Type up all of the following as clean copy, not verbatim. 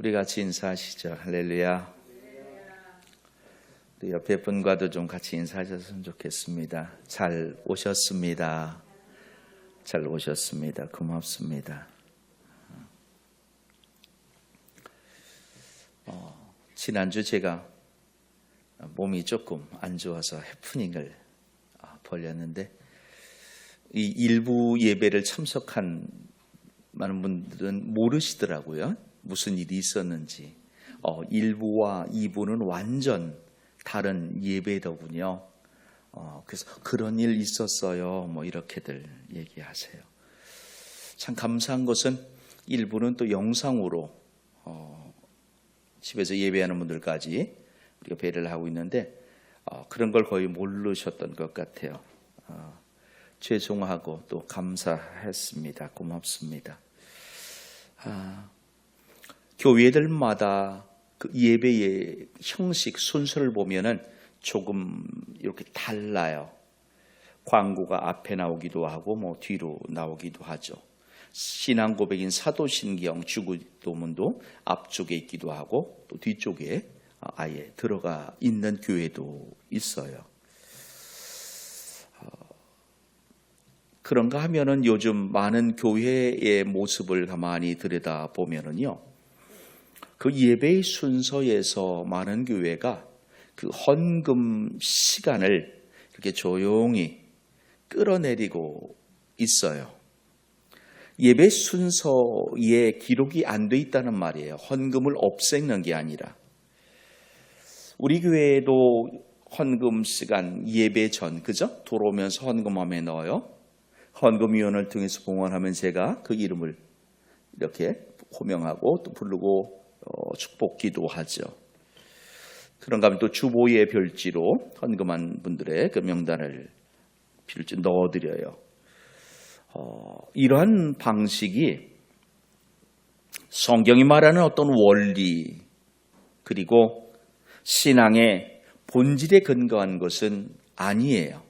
우리 같이 인사하시죠. 할렐루야. 우리 옆에 분과도 좀 같이 인사하셨으면 좋겠습니다. 잘 오셨습니다. 잘 오셨습니다. 고맙습니다. 지난주 제가 몸이 조금 안 좋아서 해프닝을 벌였는데 이 일부 예배를 참석한 많은 분들은 모르시더라고요. 무슨 일이 있었는지. 1부와 2부는 완전 다른 예배더군요. 그래서 그런 일 있었어요. 뭐 이렇게들 얘기하세요. 참 감사한 것은 1부는 또 영상으로 집에서 예배하는 분들까지 우리가 배려를 하고 있는데 그런 걸 거의 모르셨던 것 같아요. 죄송하고 또 감사했습니다. 고맙습니다. 교회들마다 그 예배의 형식, 순서를 보면은 조금 이렇게 달라요. 광고가 앞에 나오기도 하고 뭐 뒤로 나오기도 하죠. 신앙 고백인 사도신경 주기도문도 앞쪽에 있기도 하고 또 뒤쪽에 아예 들어가 있는 교회도 있어요. 그런가 하면은 요즘 많은 교회의 모습을 가만히 들여다보면은요, 그 예배의 순서에서 많은 교회가 그 헌금 시간을 이렇게 조용히 끌어내리고 있어요. 예배 순서에 기록이 안 돼 있다는 말이에요. 헌금을 없애는 게 아니라. 우리 교회도 헌금 시간 예배 전, 그죠? 돌아오면서 헌금함에 넣어요. 헌금위원을 통해서 봉헌하면 제가 그 이름을 이렇게 호명하고 또 부르고 축복 기도하죠. 그런가 하면 또 주보의 별지로 헌금한 분들의 그 명단을 필지 넣어드려요. 이러한 방식이 성경이 말하는 어떤 원리 그리고 신앙의 본질에 근거한 것은 아니에요.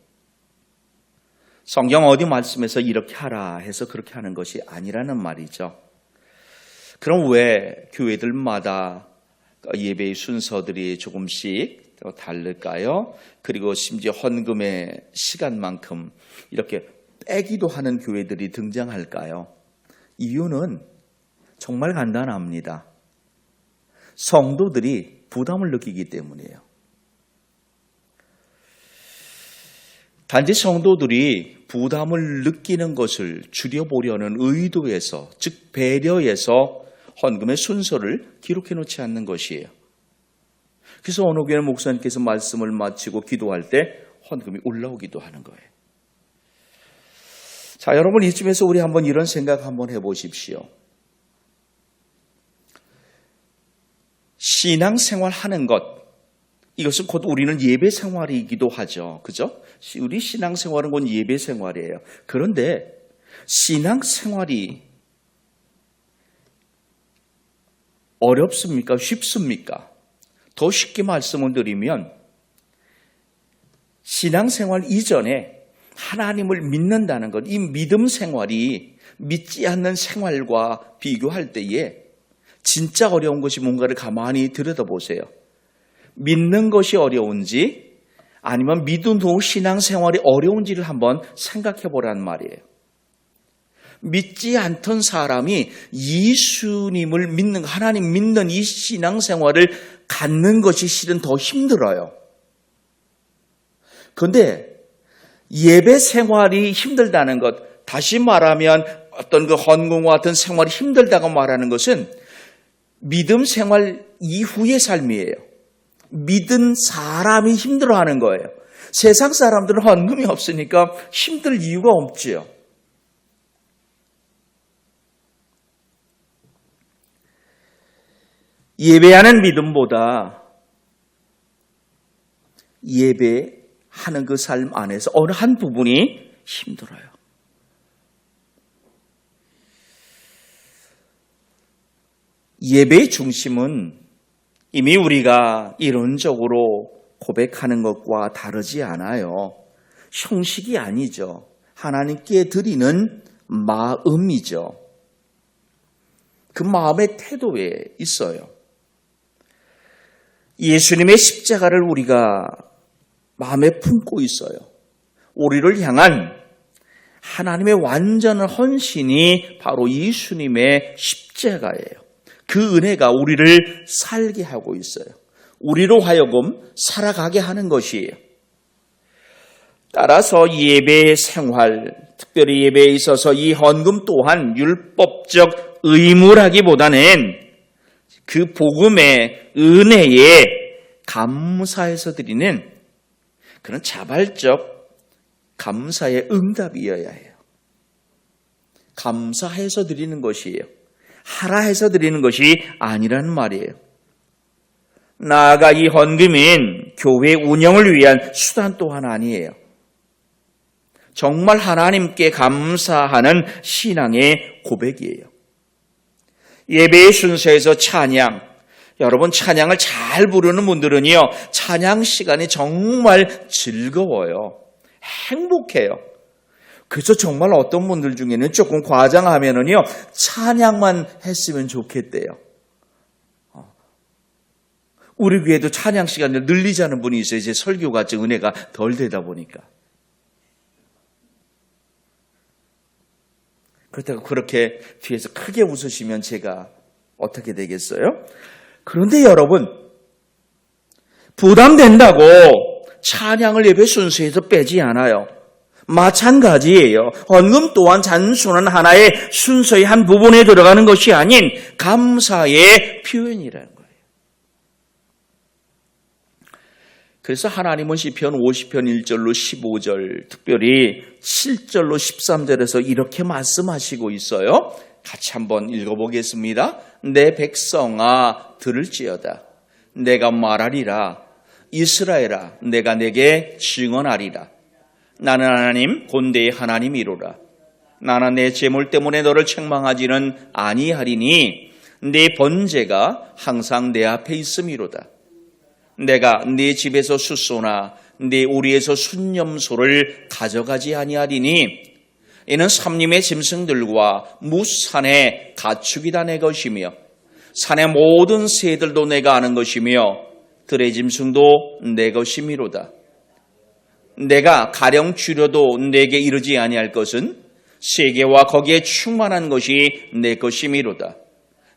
성경 어디 말씀에서 이렇게 하라 해서 그렇게 하는 것이 아니라는 말이죠. 그럼 왜 교회들마다 예배의 순서들이 조금씩 다를까요? 그리고 심지어 헌금의 시간만큼 이렇게 빼기도 하는 교회들이 등장할까요? 이유는 정말 간단합니다. 성도들이 부담을 느끼기 때문이에요. 단지 성도들이 부담을 느끼는 것을 줄여보려는 의도에서, 즉 배려해서 헌금의 순서를 기록해 놓지 않는 것이에요. 그래서 어느 교회 목사님께서 말씀을 마치고 기도할 때 헌금이 올라오기도 하는 거예요. 자, 여러분 이쯤에서 우리 한번 이런 생각 한번 해보십시오. 신앙생활 하는 것, 이것은 곧 우리는 예배 생활이기도 하죠. 그죠? 우리 신앙생활은 곧 예배 생활이에요. 그런데 신앙생활이 어렵습니까? 쉽습니까? 더 쉽게 말씀을 드리면 신앙생활 이전에 하나님을 믿는다는 것, 이 믿음 생활이 믿지 않는 생활과 비교할 때에 진짜 어려운 것이 뭔가를 가만히 들여다보세요. 믿는 것이 어려운지 아니면 믿은 후 신앙생활이 어려운지를 한번 생각해 보란 말이에요. 믿지 않던 사람이 예수님을 믿는, 하나님 믿는 이 신앙생활을 갖는 것이 실은 더 힘들어요. 그런데 예배 생활이 힘들다는 것, 다시 말하면 어떤 그 헌금과 같은 생활이 힘들다고 말하는 것은 믿음 생활 이후의 삶이에요. 믿은 사람이 힘들어하는 거예요. 세상 사람들은 헌금이 없으니까 힘들 이유가 없지요. 예배하는 믿음보다 예배하는 그 삶 안에서 어느 한 부분이 힘들어요. 예배의 중심은 이미 우리가 이론적으로 고백하는 것과 다르지 않아요. 형식이 아니죠. 하나님께 드리는 마음이죠. 그 마음의 태도에 있어요. 예수님의 십자가를 우리가 마음에 품고 있어요. 우리를 향한 하나님의 완전한 헌신이 바로 예수님의 십자가예요. 그 은혜가 우리를 살게 하고 있어요. 우리로 하여금 살아가게 하는 것이에요. 따라서 예배 생활, 특별히 예배에 있어서 이 헌금 또한 율법적 의무라기보다는 그 복음의 은혜에 감사해서 드리는 그런 자발적 감사의 응답이어야 해요. 감사해서 드리는 것이에요. 하라 해서 드리는 것이 아니라는 말이에요. 나아가 이 헌금은 교회 운영을 위한 수단 또한 아니에요. 정말 하나님께 감사하는 신앙의 고백이에요. 예배의 순서에서 찬양, 여러분 찬양을 잘 부르는 분들은요, 찬양 시간이 정말 즐거워요. 행복해요. 그래서 정말 어떤 분들 중에는 조금 과장하면은요, 찬양만 했으면 좋겠대요. 우리 교회도 찬양 시간을 늘리자는 분이 있어요. 이제 설교가 은혜가 덜 되다 보니까. 그렇다고 그렇게 뒤에서 크게 웃으시면 제가 어떻게 되겠어요? 그런데 여러분, 부담된다고 찬양을 예배 순서에서 빼지 않아요. 마찬가지예요. 헌금 또한 단순한 하나의 순서의 한 부분에 들어가는 것이 아닌 감사의 표현이라는 거예요. 그래서 하나님은 시편 50편 1절로 15절, 특별히 7절로 13절에서 이렇게 말씀하시고 있어요. 같이 한번 읽어보겠습니다. 내 백성아 들을지어다. 내가 말하리라. 이스라엘아 내가 내게 증언하리라. 나는 하나님 본대의 하나님이로라. 나는 내 재물 때문에 너를 책망하지는 아니하리니 내 번제가 항상 내 앞에 있음이로다. 내가 네 집에서 숫소나 네 우리에서 순념소를 가져가지 아니하리니 이는 삼림의 짐승들과 무산의 가축이다 내 것이며 산의 모든 새들도 내가 아는 것이며 들의 짐승도 내 것이미로다. 내가 가령 줄여도 내게 이르지 아니할 것은 세계와 거기에 충만한 것이 내 것이미로다.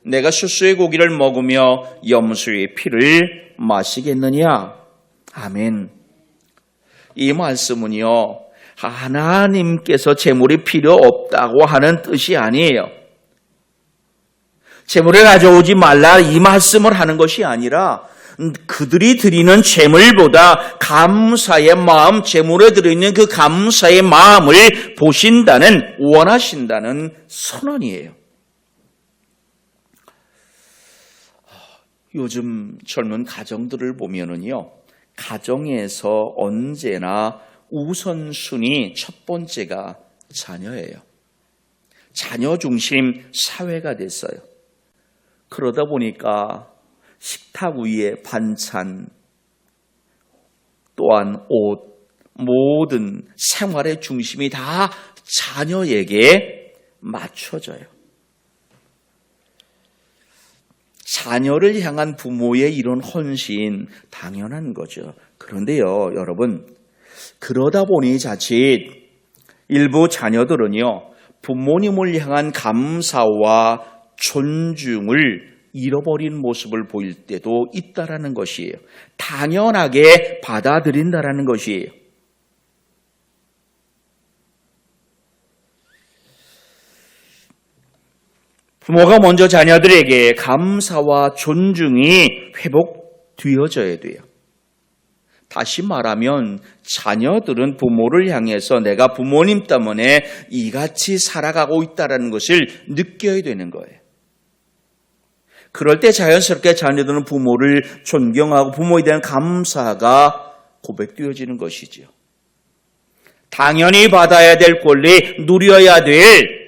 내가 숫소의 고기를 먹으며 염소의 피를 마시겠느냐? 아멘. 이 말씀은요, 하나님께서 재물이 필요 없다고 하는 뜻이 아니에요. 재물을 가져오지 말라 이 말씀을 하는 것이 아니라 그들이 드리는 재물보다 감사의 마음, 재물에 들어있는 그 감사의 마음을 보신다는, 원하신다는 선언이에요. 요즘 젊은 가정들을 보면은요, 가정에서 언제나 우선순위 첫 번째가 자녀예요. 자녀 중심 사회가 됐어요. 그러다 보니까 식탁 위에 반찬, 또한 옷, 모든 생활의 중심이 다 자녀에게 맞춰져요. 자녀를 향한 부모의 이런 헌신 당연한 거죠. 그런데요, 여러분, 그러다 보니 자칫 일부 자녀들은요, 부모님을 향한 감사와 존중을 잃어버린 모습을 보일 때도 있다라는 것이에요. 당연하게 받아들인다라는 것이에요. 부모가 먼저 자녀들에게 감사와 존중이 회복되어져야 돼요. 다시 말하면 자녀들은 부모를 향해서 내가 부모님 때문에 이같이 살아가고 있다는 것을 느껴야 되는 거예요. 그럴 때 자연스럽게 자녀들은 부모를 존경하고 부모에 대한 감사가 고백되어지는 것이죠. 당연히 받아야 될 권리, 누려야 될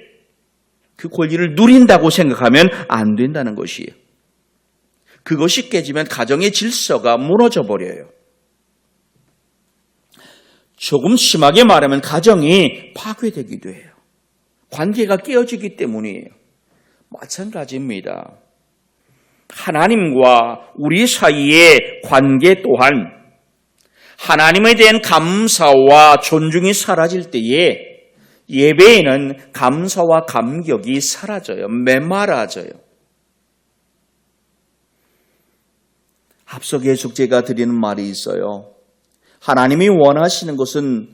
그 권리를 누린다고 생각하면 안 된다는 것이에요. 그것이 깨지면 가정의 질서가 무너져 버려요. 조금 심하게 말하면 가정이 파괴되기도 해요. 관계가 깨어지기 때문이에요. 마찬가지입니다. 하나님과 우리 사이의 관계 또한 하나님에 대한 감사와 존중이 사라질 때에 예배에는 감사와 감격이 사라져요. 메마라져요. 앞서 계속 제가 드리는 말이 있어요. 하나님이 원하시는 것은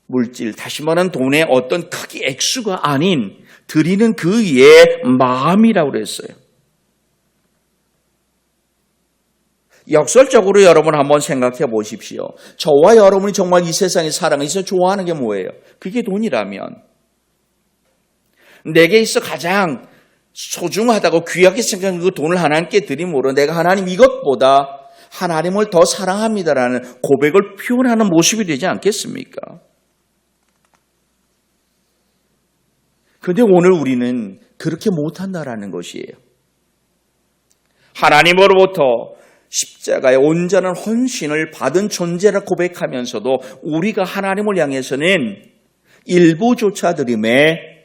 물질, 다시 말하는 돈의 어떤 크기 액수가 아닌 드리는 그의 마음이라고 그랬어요. 역설적으로 여러분 한번 생각해 보십시오. 저와 여러분이 정말 이 세상에 살아가면서 좋아하는 게 뭐예요? 그게 돈이라면 내게 있어 가장 소중하다고 귀하게 생각하는 그 돈을 하나님께 드림으로 내가 하나님 이것보다 하나님을 더 사랑합니다라는 고백을 표현하는 모습이 되지 않겠습니까? 그런데 오늘 우리는 그렇게 못한다라는 것이에요. 하나님으로부터 십자가의 온전한 헌신을 받은 존재라 고백하면서도 우리가 하나님을 향해서는 일부조차 드림에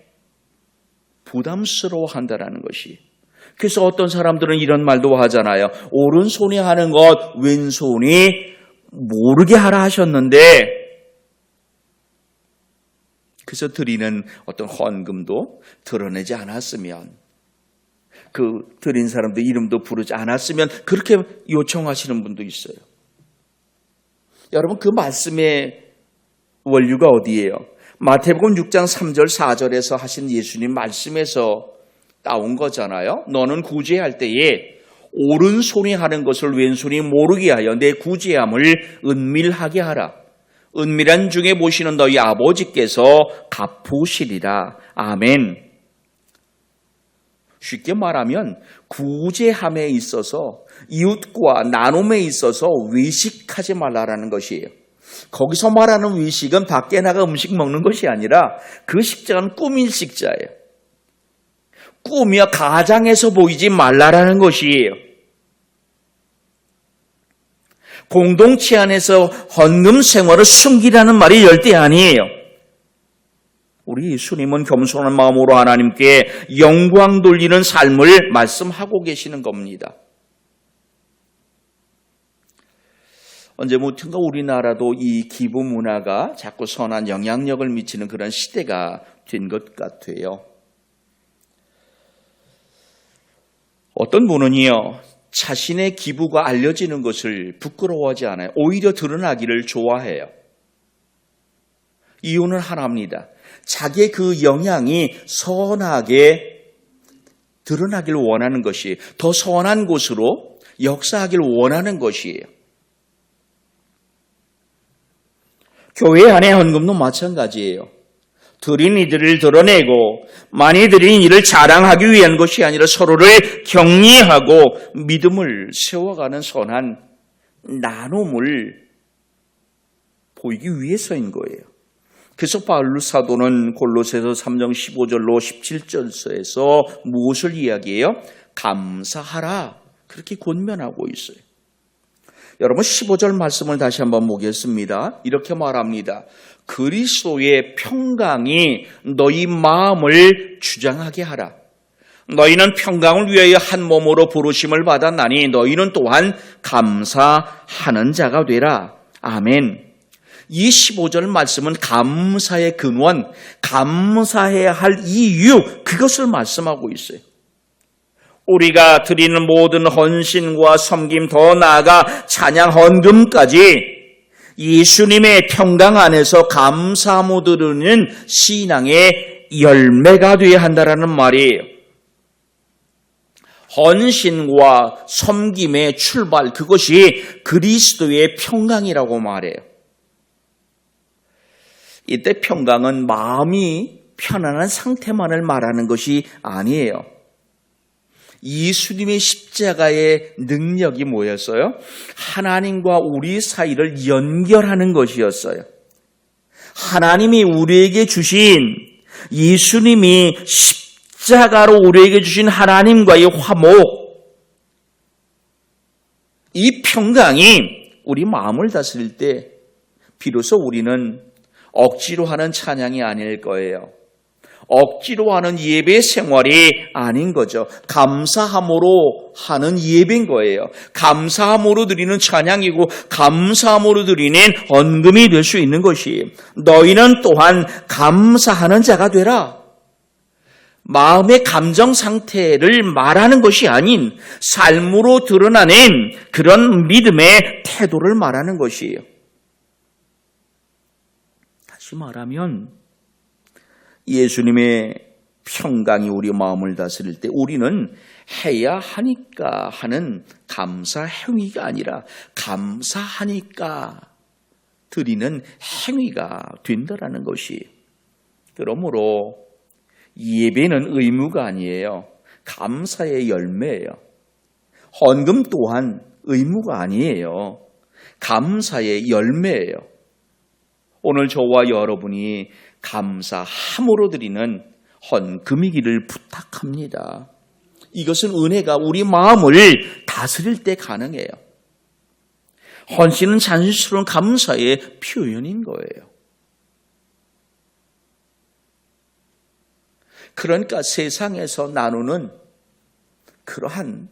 부담스러워한다라는 것이. 그래서 어떤 사람들은 이런 말도 하잖아요. 오른손이 하는 것 왼손이 모르게 하라 하셨는데, 그래서 드리는 어떤 헌금도 드러내지 않았으면, 그 드린 사람들 이름도 부르지 않았으면 그렇게 요청하시는 분도 있어요. 여러분, 그 말씀의 원류가 어디예요? 마태복음 6장 3절 4절에서 하신 예수님 말씀에서 따온 거잖아요. 너는 구제할 때에 오른손이 하는 것을 왼손이 모르게 하여 내 구제함을 은밀하게 하라. 은밀한 중에 보시는 너희 아버지께서 갚으시리라. 아멘. 쉽게 말하면 구제함에 있어서 이웃과 나눔에 있어서 외식하지 말라라는 것이에요. 거기서 말하는 외식은 밖에 나가 음식 먹는 것이 아니라 그 식장은 꿈일 식자예요. 꿈이야 가장에서 보이지 말라라는 것이에요. 공동체 안에서 헌금 생활을 숨기라는 말이 절대 아니에요. 우리 예수님은 겸손한 마음으로 하나님께 영광 돌리는 삶을 말씀하고 계시는 겁니다. 언제부턴가 우리나라도 이 기부 문화가 자꾸 선한 영향력을 미치는 그런 시대가 된 것 같아요. 어떤 분은요, 자신의 기부가 알려지는 것을 부끄러워하지 않아요. 오히려 드러나기를 좋아해요. 이유는 하나입니다. 자기의 그 영향이 선하게 드러나길 원하는 것이, 더 선한 곳으로 역사하길 원하는 것이에요. 교회 안의 헌금도 마찬가지예요. 드린 이들을 드러내고 많이 드린 일을 자랑하기 위한 것이 아니라 서로를 격려하고 믿음을 세워가는 선한 나눔을 보이기 위해서인 거예요. 그래서 바울 사도는 골로새서 3장 15절로 17절에서 무엇을 이야기해요? 감사하라. 그렇게 권면하고 있어요. 여러분 15절 말씀을 다시 한번 보겠습니다. 이렇게 말합니다. 그리스도의 평강이 너희 마음을 주장하게 하라. 너희는 평강을 위하여 한 몸으로 부르심을 받았나니 너희는 또한 감사하는 자가 되라. 아멘. 이 15절 말씀은 감사의 근원, 감사해야 할 이유, 그것을 말씀하고 있어요. 우리가 드리는 모든 헌신과 섬김, 더 나아가 찬양 헌금까지 예수님의 평강 안에서 감사함으로 드리는 신앙의 열매가 되어야 한다는 말이에요. 헌신과 섬김의 출발, 그것이 그리스도의 평강이라고 말해요. 이때 평강은 마음이 편안한 상태만을 말하는 것이 아니에요. 예수님의 십자가의 능력이 뭐였어요? 하나님과 우리 사이를 연결하는 것이었어요. 하나님이 우리에게 주신, 예수님이 십자가로 우리에게 주신 하나님과의 화목, 이 평강이 우리 마음을 다스릴 때 비로소 우리는 억지로 하는 찬양이 아닐 거예요. 억지로 하는 예배 생활이 아닌 거죠. 감사함으로 하는 예배인 거예요. 감사함으로 드리는 찬양이고 감사함으로 드리는 헌금이 될 수 있는 것이, 너희는 또한 감사하는 자가 되라. 마음의 감정 상태를 말하는 것이 아닌 삶으로 드러나는 그런 믿음의 태도를 말하는 것이에요. 다시 말하면 예수님의 평강이 우리 마음을 다스릴 때 우리는 해야 하니까 하는 감사 행위가 아니라 감사하니까 드리는 행위가 된다라는 것이, 그러므로 예배는 의무가 아니에요. 감사의 열매예요. 헌금 또한 의무가 아니에요. 감사의 열매예요. 오늘 저와 여러분이 감사함으로 드리는 헌금이기를 부탁합니다. 이것은 은혜가 우리 마음을 다스릴 때 가능해요. 헌신은 자연스러운 감사의 표현인 거예요. 그러니까 세상에서 나누는 그러한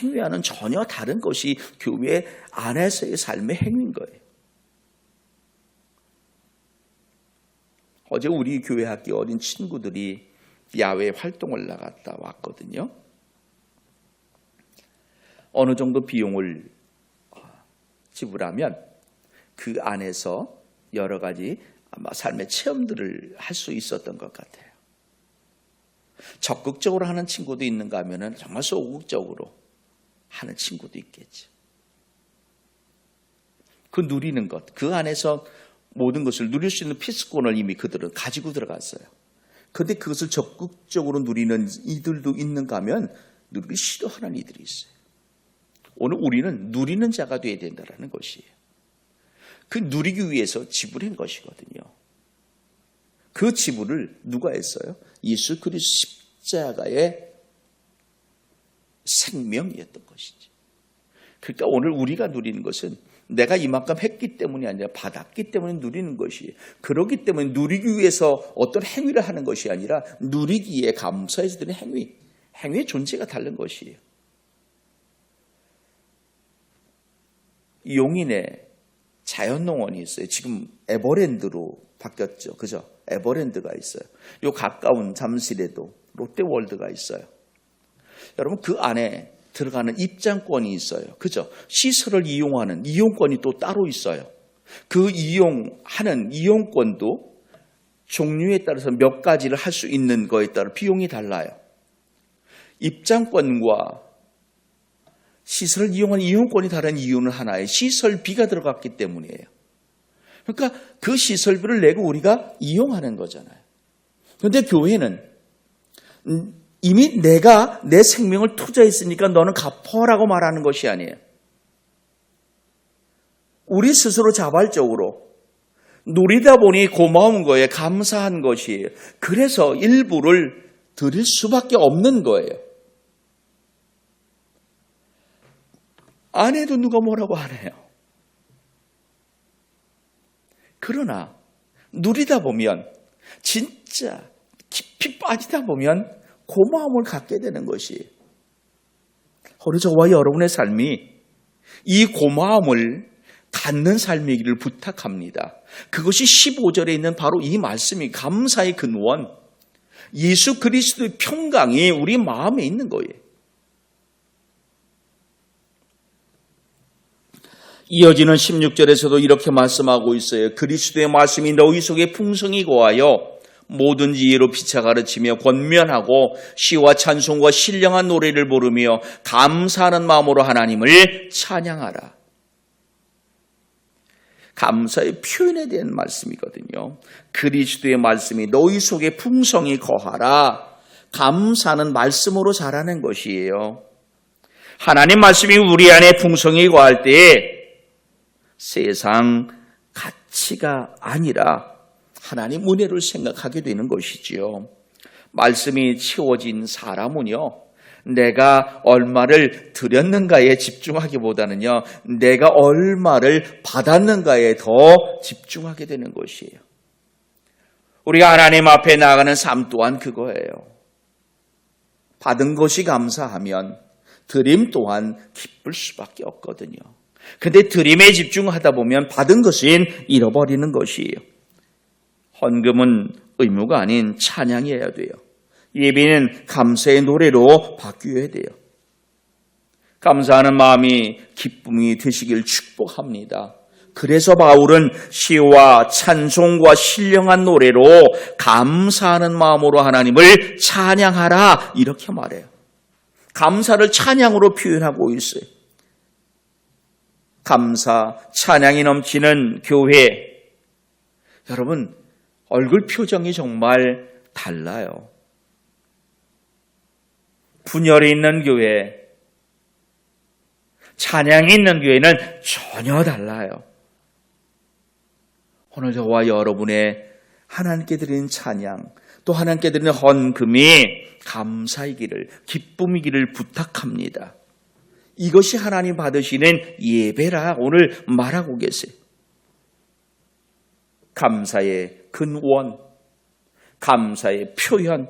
행위와는 전혀 다른 것이 교회 안에서의 삶의 행위인 거예요. 어제 우리 교회 학교 어린 친구들이 야외 활동을 나갔다 왔거든요. 어느 정도 비용을 지불하면 그 안에서 여러 가지 아마 삶의 체험들을 할 수 있었던 것 같아요. 적극적으로 하는 친구도 있는가 하면 정말 소극적으로 하는 친구도 있겠죠. 그 누리는 것, 그 안에서 모든 것을 누릴 수 있는 피스권을 이미 그들은 가지고 들어갔어요. 그런데 그것을 적극적으로 누리는 이들도 있는가 하면 누리기 싫어하는 이들이 있어요. 오늘 우리는 누리는 자가 되어야 된다는 것이에요. 그 누리기 위해서 지불한 것이거든요. 그 지불을 누가 했어요? 예수 그리스도 십자가의 생명이었던 것이지. 그러니까 오늘 우리가 누리는 것은 내가 이만큼 했기 때문이 아니라 받았기 때문에 누리는 것이에요. 그렇기 때문에 누리기 위해서 어떤 행위를 하는 것이 아니라 누리기에 감사해서 드리는 행위의 존재가 다른 것이에요. 용인에 자연농원이 있어요. 지금 에버랜드로 바뀌었죠. 그죠? 에버랜드가 있어요. 요 가까운 잠실에도 롯데월드가 있어요. 여러분 그 안에 들어가는 입장권이 있어요. 그죠? 시설을 이용하는 이용권이 또 따로 있어요. 그 이용하는 이용권도 종류에 따라서 몇 가지를 할 수 있는 거에 따라 비용이 달라요. 입장권과 시설을 이용하는 이용권이 다른 이유는 하나의 시설비가 들어갔기 때문이에요. 그러니까 그 시설비를 내고 우리가 이용하는 거잖아요. 그런데 교회는 이미 내가 내 생명을 투자했으니까 너는 갚아라고 말하는 것이 아니에요. 우리 스스로 자발적으로 누리다 보니 고마운 거예요. 감사한 것이에요. 그래서 일부를 드릴 수밖에 없는 거예요. 안 해도 누가 뭐라고 안 해요. 그러나 누리다 보면 진짜 깊이 빠지다 보면 고마움을 갖게 되는 것이, 오늘 저와 여러분의 삶이 이 고마움을 갖는 삶이기를 부탁합니다. 그것이 15절에 있는 바로 이 말씀이 감사의 근원, 예수 그리스도의 평강이 우리 마음에 있는 거예요. 이어지는 16절에서도 이렇게 말씀하고 있어요. 그리스도의 말씀이 너희 속에 풍성히 거하여 모든 지혜로 피차 가르치며 권면하고 시와 찬송과 신령한 노래를 부르며 감사하는 마음으로 하나님을 찬양하라. 감사의 표현에 대한 말씀이거든요. 그리스도의 말씀이 너희 속에 풍성히 거하라. 감사는 말씀으로 자라는 것이에요. 하나님 말씀이 우리 안에 풍성히 거할 때에 세상 가치가 아니라 하나님 은혜를 생각하게 되는 것이지요. 말씀이 채워진 사람은요, 내가 얼마를 드렸는가에 집중하기보다는요, 내가 얼마를 받았는가에 더 집중하게 되는 것이에요. 우리가 하나님 앞에 나아가는 삶 또한 그거예요. 받은 것이 감사하면 드림 또한 기쁠 수밖에 없거든요. 근데 드림에 집중하다 보면 받은 것은 잃어버리는 것이에요. 헌금은 의무가 아닌 찬양이어야 돼요. 예배는 감사의 노래로 바뀌어야 돼요. 감사하는 마음이 기쁨이 되시길 축복합니다. 그래서 바울은 시와 찬송과 신령한 노래로 감사하는 마음으로 하나님을 찬양하라 이렇게 말해요. 감사를 찬양으로 표현하고 있어요. 감사, 찬양이 넘치는 교회. 여러분, 얼굴 표정이 정말 달라요. 분열이 있는 교회, 찬양이 있는 교회는 전혀 달라요. 오늘 저와 여러분의 하나님께 드리는 찬양, 또 하나님께 드리는 헌금이 감사이기를, 기쁨이기를 부탁합니다. 이것이 하나님 받으시는 예배라 오늘 말하고 계세요. 감사의 근원, 감사의 표현,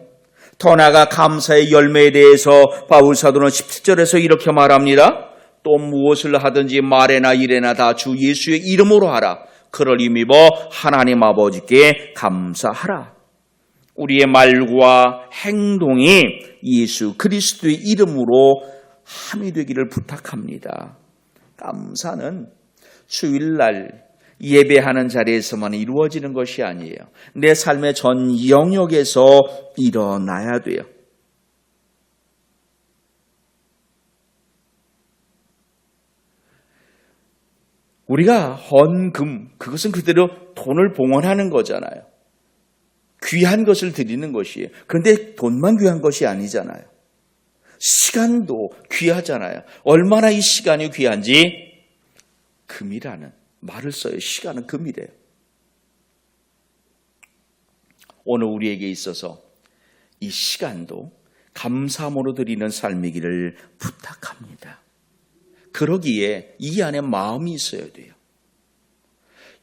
더 나아가 감사의 열매에 대해서 바울 사도는 17절에서 이렇게 말합니다. 또 무엇을 하든지 말에나 일에나 다 주 예수의 이름으로 하라. 그를 힘입어 하나님 아버지께 감사하라. 우리의 말과 행동이 예수 그리스도의 이름으로 함이 되기를 부탁합니다. 감사는 주일날 예배하는 자리에서만 이루어지는 것이 아니에요. 내 삶의 전 영역에서 일어나야 돼요. 우리가 헌금, 그것은 그대로 돈을 봉헌하는 거잖아요. 귀한 것을 드리는 것이에요. 그런데 돈만 귀한 것이 아니잖아요. 시간도 귀하잖아요. 얼마나 이 시간이 귀한지 금이라는 말을 써요. 시간은 금이래요. 오늘 우리에게 있어서 이 시간도 감사함으로 드리는 삶이기를 부탁합니다. 그러기에 이 안에 마음이 있어야 돼요.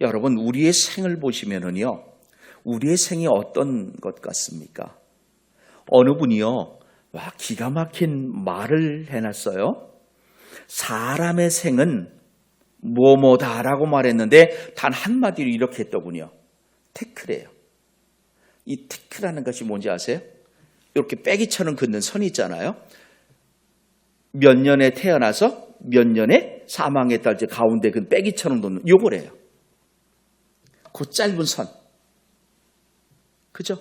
여러분, 우리의 생을 보시면은요, 우리의 생이 어떤 것 같습니까? 어느 분이요, 와, 기가 막힌 말을 해놨어요. 사람의 생은 뭐뭐다라고 말했는데 단 한마디로 이렇게 했더군요. 태클이에요. 이 태클하는 것이 뭔지 아세요? 이렇게 빼기처럼 긋는 선이 있잖아요. 몇 년에 태어나서 몇 년에 사망했다 할때 가운데 그 빼기처럼 놓는 요거래요. 그 짧은 선. 그죠?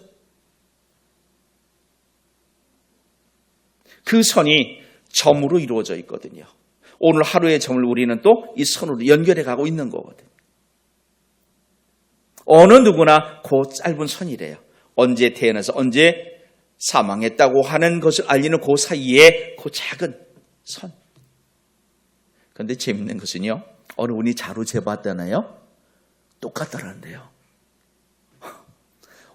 그 선이 점으로 이루어져 있거든요. 오늘 하루의 점을 우리는 또 이 선으로 연결해 가고 있는 거거든요. 어느 누구나 그 짧은 선이래요. 언제 태어나서 언제 사망했다고 하는 것을 알리는 그 사이에 그 작은 선. 그런데 재밌는 것은요, 어느 분이 자로 재봤잖아요. 똑같더란데요.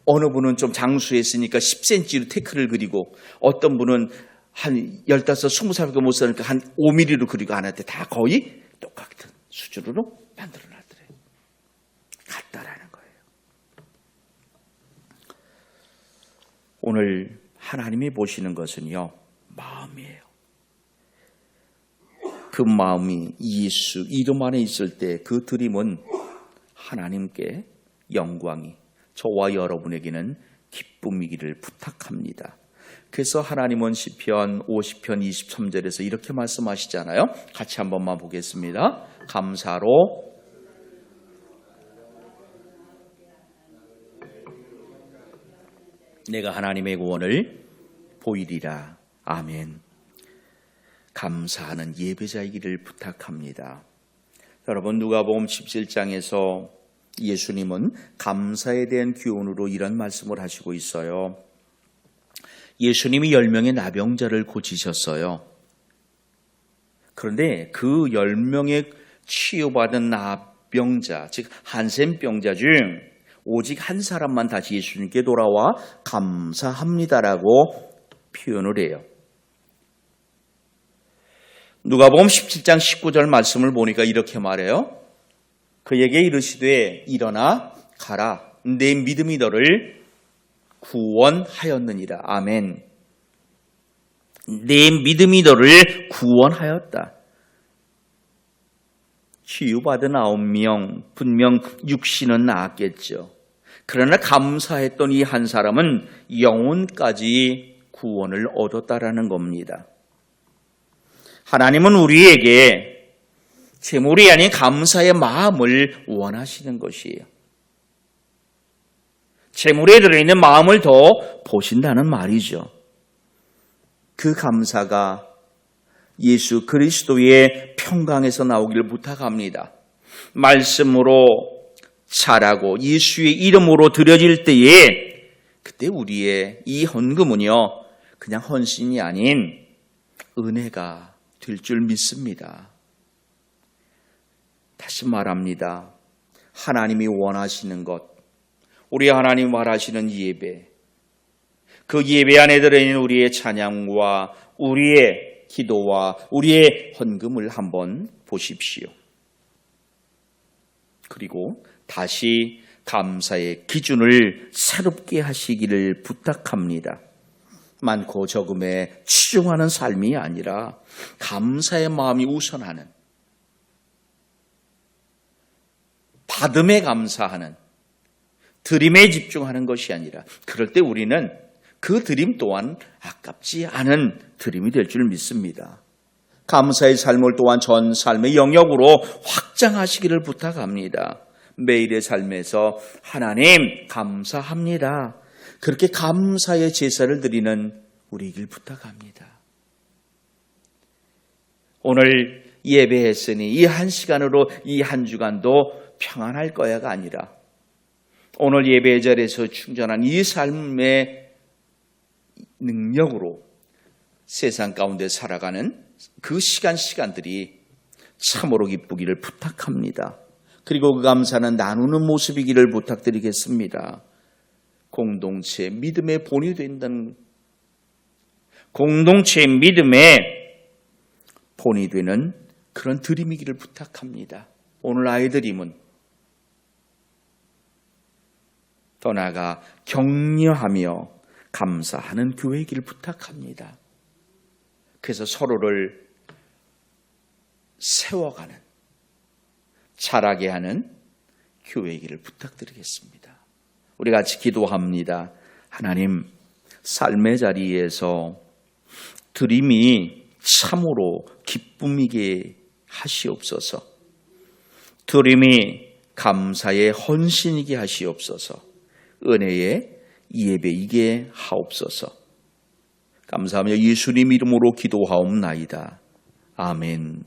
어느 분은 좀 장수했으니까 10cm로 태클을 그리고, 어떤 분은 한 15, 20살밖에 못 사니까 한 5mm로 그리고 안 할 때 다 거의 똑같은 수준으로 만들어놨더래요. 같다라는 거예요. 오늘 하나님이 보시는 것은요, 마음이에요. 그 마음이 예수 이름 안에 있을 때 그 드림은 하나님께 영광이, 저와 여러분에게는 기쁨이기를 부탁합니다. 그래서 하나님은 시편 50편 23절에서 이렇게 말씀하시잖아요. 같이 한 번만 보겠습니다. 감사로 내가 하나님의 구원을 보이리라. 아멘. 감사하는 예배자이기를 부탁합니다. 여러분, 누가복음 17장에서 예수님은 감사에 대한 교훈으로 이런 말씀을 하시고 있어요. 예수님이 10명의 나병자를 고치셨어요. 그런데 그 10명의 치유받은 나병자, 즉 한센병자 중 오직 한 사람만 다시 예수님께 돌아와 감사합니다라고 표현을 해요. 누가복음 17장 19절 말씀을 보니까 이렇게 말해요. 그에게 이르시되 일어나 가라. 내 믿음이 너를 구원하였느니라. 아멘. 내 믿음이 너를 구원하였다. 치유받은 9명, 분명 육신은 나았겠죠. 그러나 감사했던 이 한 사람은 영혼까지 구원을 얻었다라는 겁니다. 하나님은 우리에게 재물이 아닌 감사의 마음을 원하시는 것이에요. 재물에 들어있는 마음을 더 보신다는 말이죠. 그 감사가 예수 그리스도의 평강에서 나오기를 부탁합니다. 말씀으로 잘하고 예수의 이름으로 드려질 때에 그때 우리의 이 헌금은요, 그냥 헌신이 아닌 은혜가 될 줄 믿습니다. 다시 말합니다. 하나님이 원하시는 것, 우리 하나님 말하시는 예배, 그 예배 안에 들어있는 우리의 찬양과 우리의 기도와 우리의 헌금을 한번 보십시오. 그리고 다시 감사의 기준을 새롭게 하시기를 부탁합니다. 많고 적음에 치중하는 삶이 아니라 감사의 마음이 우선하는, 받음에 감사하는, 드림에 집중하는 것이 아니라, 그럴 때 우리는 그 드림 또한 아깝지 않은 드림이 될 줄 믿습니다. 감사의 삶을 또한 전 삶의 영역으로 확장하시기를 부탁합니다. 매일의 삶에서 하나님 감사합니다. 그렇게 감사의 제사를 드리는 우리이길 부탁합니다. 오늘 예배했으니 이 한 시간으로 이 한 주간도 평안할 거야가 아니라 오늘 예배의 자리에서 충전한 이 삶의 능력으로 세상 가운데 살아가는 그 시간들이 참으로 기쁘기를 부탁합니다. 그리고 그 감사는 나누는 모습이기를 부탁드리겠습니다. 공동체 믿음의 본이 된다는, 공동체 믿음의 본이 되는 그런 드림이기를 부탁합니다. 오늘 아이들임은 더 나아가 격려하며 감사하는 교회이기를 부탁합니다. 그래서 서로를 세워가는, 자라게 하는 교회이기를 부탁드리겠습니다. 우리 같이 기도합니다. 하나님, 삶의 자리에서 드림이 참으로 기쁨이게 하시옵소서. 드림이 감사의 헌신이게 하시옵소서. 은혜의 예배이게 하옵소서. 감사하며 예수님 이름으로 기도하옵나이다. 아멘.